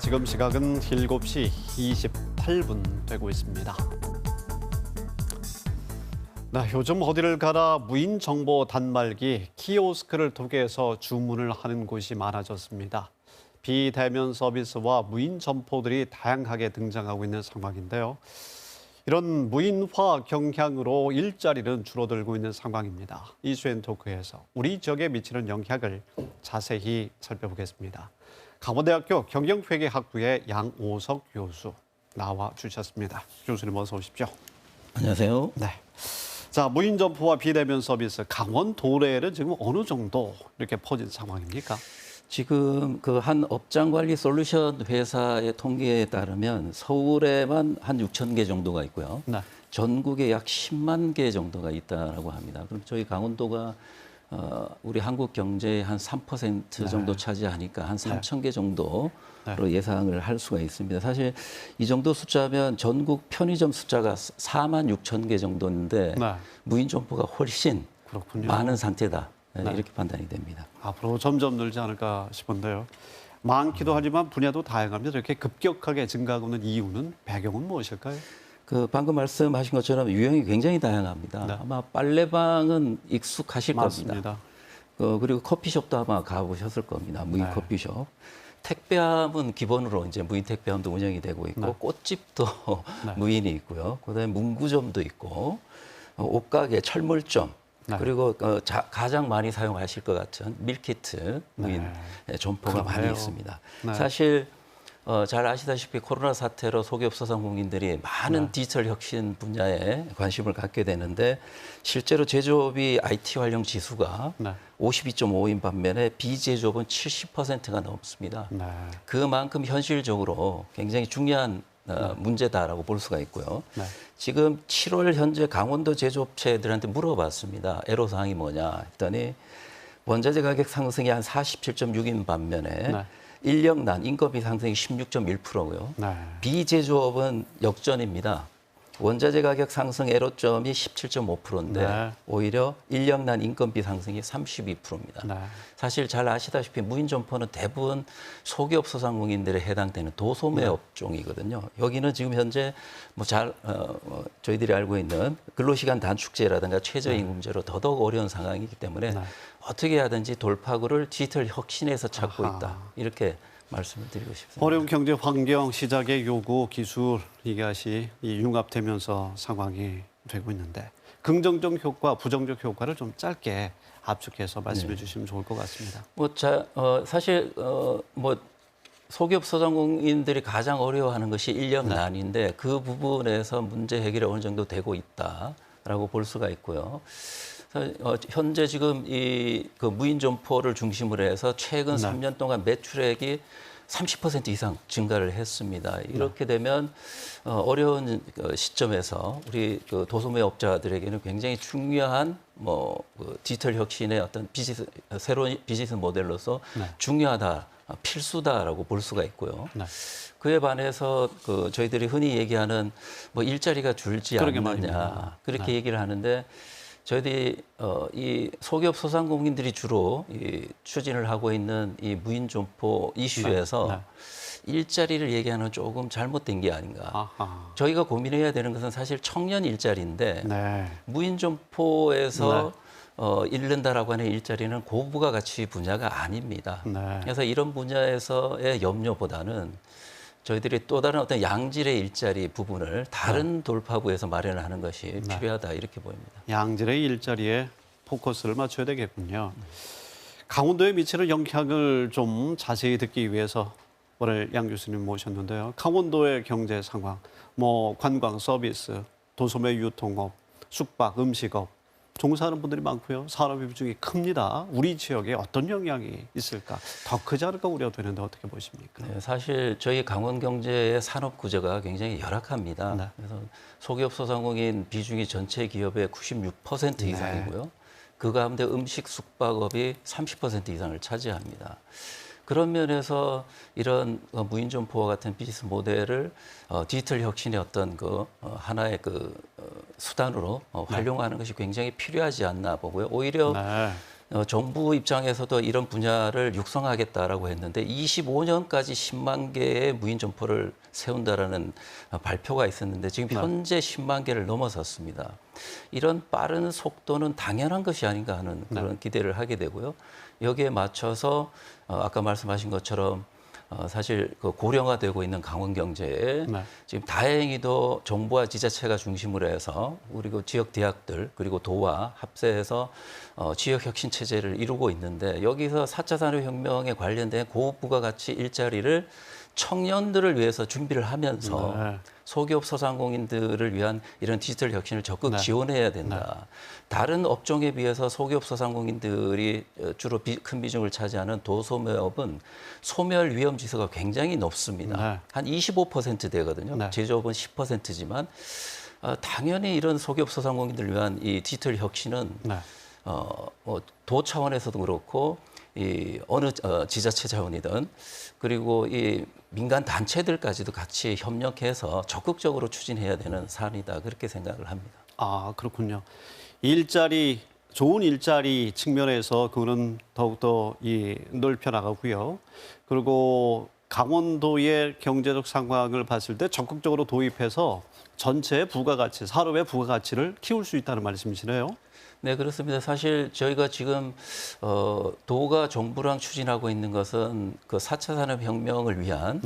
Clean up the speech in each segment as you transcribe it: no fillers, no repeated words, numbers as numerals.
지금 시각은 7시 28분 되고 있습니다. 요즘 어디를 가나 무인 정보 단말기 키오스크를 통해서 주문을 하는 곳이 많아졌습니다. 비대면 서비스와 무인 점포들이 다양하게 등장하고 있는 상황인데요. 이런 무인화 경향으로 일자리는 줄어들고 있는 상황입니다. 이슈앤 토크에서 우리 지역에 미치는 영향을 자세히 살펴보겠습니다. 강원대학교 경영회계학부의 양오석 교수 나와 주셨습니다. 교수님 어서 오십시오. 안녕하세요. 네. 자, 무인 점포와 비대면 서비스 강원도 내에는 지금 어느 정도 이렇게 퍼진 상황입니까? 지금 그 한 업장 관리 솔루션 회사의 통계에 따르면 서울에만 한 6천 개 정도가 있고요. 네. 전국에 약 10만 개 정도가 있다라고 합니다. 그럼 저희 강원도가 우리 한국 경제의 한 3% 정도 차지하니까 한 3천 개 정도로 예상을 할 수가 있습니다. 사실 이 정도 숫자면 전국 편의점 숫자가 4만 6천 개 정도인데 무인 점포가 훨씬 그렇군요. 많은 상태다. 이렇게 판단이 됩니다. 앞으로 점점 늘지 않을까 싶은데요. 많기도 하지만 분야도 다양합니다. 이렇게 급격하게 증가하고 있는 이유는 배경은 무엇일까요? 그 방금 말씀하신 것처럼 유형이 굉장히 다양합니다. 네. 아마 빨래방은 익숙하실 맞습니다. 겁니다. 그리고 커피숍도 아마 가보셨을 겁니다. 무인 네. 커피숍. 택배함은 기본으로 이제 무인 택배함도 운영이 되고 있고 네. 꽃집도 네. 무인이 있고요. 그다음에 문구점도 있고 옷가게, 철물점. 네. 그리고 가장 많이 사용하실 것 같은 밀키트 무인 점포가 많이 그러네요. 있습니다. 네. 사실 잘 아시다시피 코로나 사태로 소기업 소상공인들이 많은 디지털 혁신 분야에 관심을 갖게 되는데 실제로 제조업이 IT 활용 지수가 52.5인 반면에 비제조업은 70%가 넘습니다. 네. 그만큼 현실적으로 굉장히 중요한 문제다라고 볼 수가 있고요. 네. 지금 7월 현재 강원도 제조업체들한테 물어봤습니다. 애로사항이 뭐냐 했더니 원자재 가격 상승이 한 47.6인 반면에 인력난, 인건비 상승이 16.1%고요. 비제조업은 역전입니다. 원자재 가격 상승 애로점이 17.5%인데 오히려 인력난, 인건비 상승이 32%입니다. 사실 잘 아시다시피 무인 점포는 대부분 소기업 소상공인들에 해당되는 도소매 업종이거든요. 여기는 지금 현재 저희들이 알고 있는 근로시간 단축제라든가 최저임금제로 더더욱 어려운 상황이기 때문에 어떻게 하든지 돌파구를 디지털 혁신에서 찾고 있다. 이렇게 말씀을 드리고 싶습니다. 어려운 경제 환경, 시작의 요구, 기술 이것이 융합되면서 상황이 되고 있는데 긍정적 효과, 부정적 효과를 좀 짧게 압축해서 말씀해 주시면 좋을 것 같습니다. 사실 소기업 소상공인들이 가장 어려워하는 것이 인력난인데 그 부분에서 문제 해결이 어느 정도 되고 있다라고 볼 수가 있고요. 현재 지금 그 무인 점포를 중심으로 해서 최근 3년 동안 매출액이 30% 이상 증가를 했습니다. 이렇게 되면 어려운 시점에서 우리 그 도소매 업자들에게는 굉장히 중요한 디지털 혁신의 어떤 새로운 비즈니스 모델로서 중요하다, 필수다라고 볼 수가 있고요. 그에 반해서 저희들이 흔히 얘기하는 일자리가 줄지 않느냐 그렇게 얘기를 하는데 저희들이 이 소기업 소상공인들이 주로 추진을 하고 있는 이 무인 점포 이슈에서 일자리를 얘기하는 조금 잘못된 게 아닌가. 저희가 고민해야 되는 것은 사실 청년 일자리인데 무인 점포에서 잃는다라고 하는 일자리는 고부가 가치 분야가 아닙니다. 그래서 이런 분야에서의 염려보다는 저희들이 또 다른 어떤 양질의 일자리 부분을 다른 돌파구에서 마련을 하는 것이 필요하다 이렇게 보입니다. 양질의 일자리에 포커스를 맞춰야 되겠군요. 강원도에 미치는 영향을 좀 자세히 듣기 위해서 오늘 양 교수님 모셨는데요. 강원도의 경제 상황, 관광 서비스, 도소매 유통업, 숙박, 음식업 종사하는 분들이 많고요. 산업의 비중이 큽니다. 우리 지역에 어떤 영향이 있을까? 더 크지 않을까 우려되는데 어떻게 보십니까? 네, 사실 저희 강원 경제의 산업 구조가 굉장히 열악합니다. 그래서 소기업 소상공인 비중이 전체 기업의 96% 이상이고요. 그 가운데 음식 숙박업이 30% 이상을 차지합니다. 그런 면에서 이런 무인 점포와 같은 비즈니스 모델을 디지털 혁신의 어떤 하나의 수단으로 활용하는 것이 굉장히 필요하지 않나 보고요. 오히려 정부 입장에서도 이런 분야를 육성하겠다라고 했는데 25년까지 10만 개의 무인 점포를 세운다라는 발표가 있었는데 지금 현재 10만 개를 넘어섰습니다. 이런 빠른 속도는 당연한 것이 아닌가 하는 그런 기대를 하게 되고요. 여기에 맞춰서 아까 말씀하신 것처럼 사실 그 고령화되고 있는 강원 경제에 지금 다행히도 정부와 지자체가 중심으로 해서 그리고 지역 대학들 그리고 도와 합세해서 지역 혁신 체제를 이루고 있는데 여기서 4차 산업혁명에 관련된 고부가가치 일자리를 청년들을 위해서 준비를 하면서 소기업 소상공인들을 위한 이런 디지털 혁신을 적극 지원해야 된다. 다른 업종에 비해서 소기업 소상공인들이 주로 큰 비중을 차지하는 도소매업은 소멸 위험 지수가 굉장히 높습니다. 한 25% 되거든요. 제조업은 10%지만 당연히 이런 소기업 소상공인들을 위한 이 디지털 혁신은 도 차원에서도 그렇고 이 어느 지자체 차원이든 그리고 이 민간 단체들까지도 같이 협력해서 적극적으로 추진해야 되는 사안이다 그렇게 생각을 합니다. 아, 그렇군요. 일자리, 좋은 일자리 측면에서 그거는 더욱더 넓혀 나가고요. 그리고 강원도의 경제적 상황을 봤을 때 적극적으로 도입해서 전체의 부가가치, 산업의 부가가치를 키울 수 있다는 말씀이시네요. 네, 그렇습니다. 사실 저희가 지금 도가 정부랑 추진하고 있는 것은 그 4차 산업혁명을 위한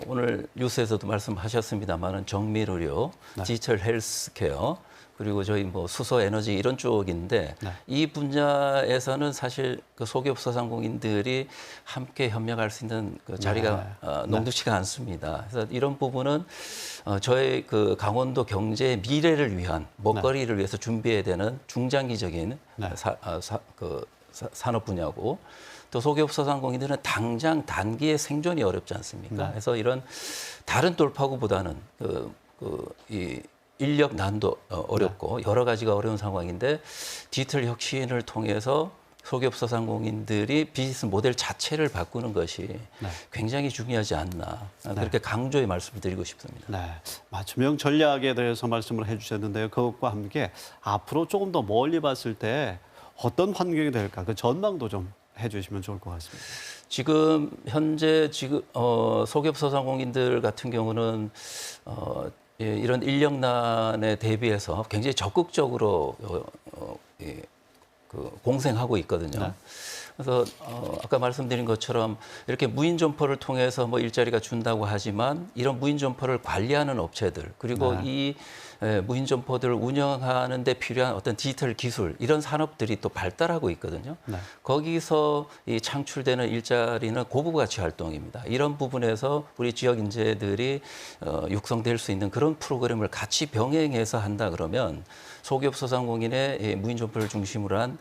오늘 뉴스에서도 말씀하셨습니다만은 정밀의료, 디지털 헬스케어 그리고 저희 뭐 수소 에너지 이런 쪽인데 이 분야에서는 사실 그 소기업 소상공인들이 함께 협력할 수 있는 그 자리가 녹록지가 않습니다. 그래서 이런 부분은 저희 그 강원도 경제의 미래를 위한 먹거리를 위해서 준비해야 되는 중장기적인 산업 분야고 또 소기업 소상공인들은 당장 단기에 생존이 어렵지 않습니까? 그래서 이런 다른 돌파구보다는 이 인력 난도 어렵고 여러 가지가 어려운 상황인데 디지털 혁신을 통해서 소기업 소상공인들이 비즈니스 모델 자체를 바꾸는 것이 굉장히 중요하지 않나 그렇게 강조의 말씀을 드리고 싶습니다. 네, 맞춤형 전략에 대해서 말씀을 해주셨는데요. 그것과 함께 앞으로 조금 더 멀리 봤을 때 어떤 환경이 될까 그 전망도 좀 해주시면 좋을 것 같습니다. 지금 현재 소기업 소상공인들 같은 경우는 이런 인력난에 대비해서 굉장히 적극적으로 공생하고 있거든요. 그래서 아까 말씀드린 것처럼 이렇게 무인 점포를 통해서 뭐 일자리가 준다고 하지만 이런 무인 점포를 관리하는 업체들 그리고 이 무인 점포들을 운영하는 데 필요한 어떤 디지털 기술 이런 산업들이 또 발달하고 있거든요. 거기서 이 창출되는 일자리는 고부가치 활동입니다. 이런 부분에서 우리 지역 인재들이 육성될 수 있는 그런 프로그램을 같이 병행해서 한다 그러면 소기업 소상공인의 무인 점포를 중심으로 한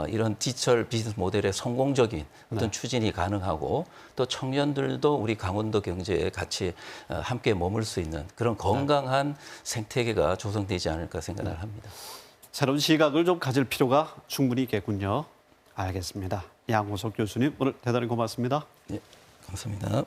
이런 디지털 비즈니스 모델의 성공적인 어떤 추진이 가능하고 또 청년들도 우리 강원도 경제에 같이 함께 머물 수 있는 그런 건강한 생태계가 조성되지 않을까 생각을 합니다. 새로운 시각을 좀 가질 필요가 충분히 있겠군요. 알겠습니다. 양호석 교수님 오늘 대단히 고맙습니다. 네, 감사합니다.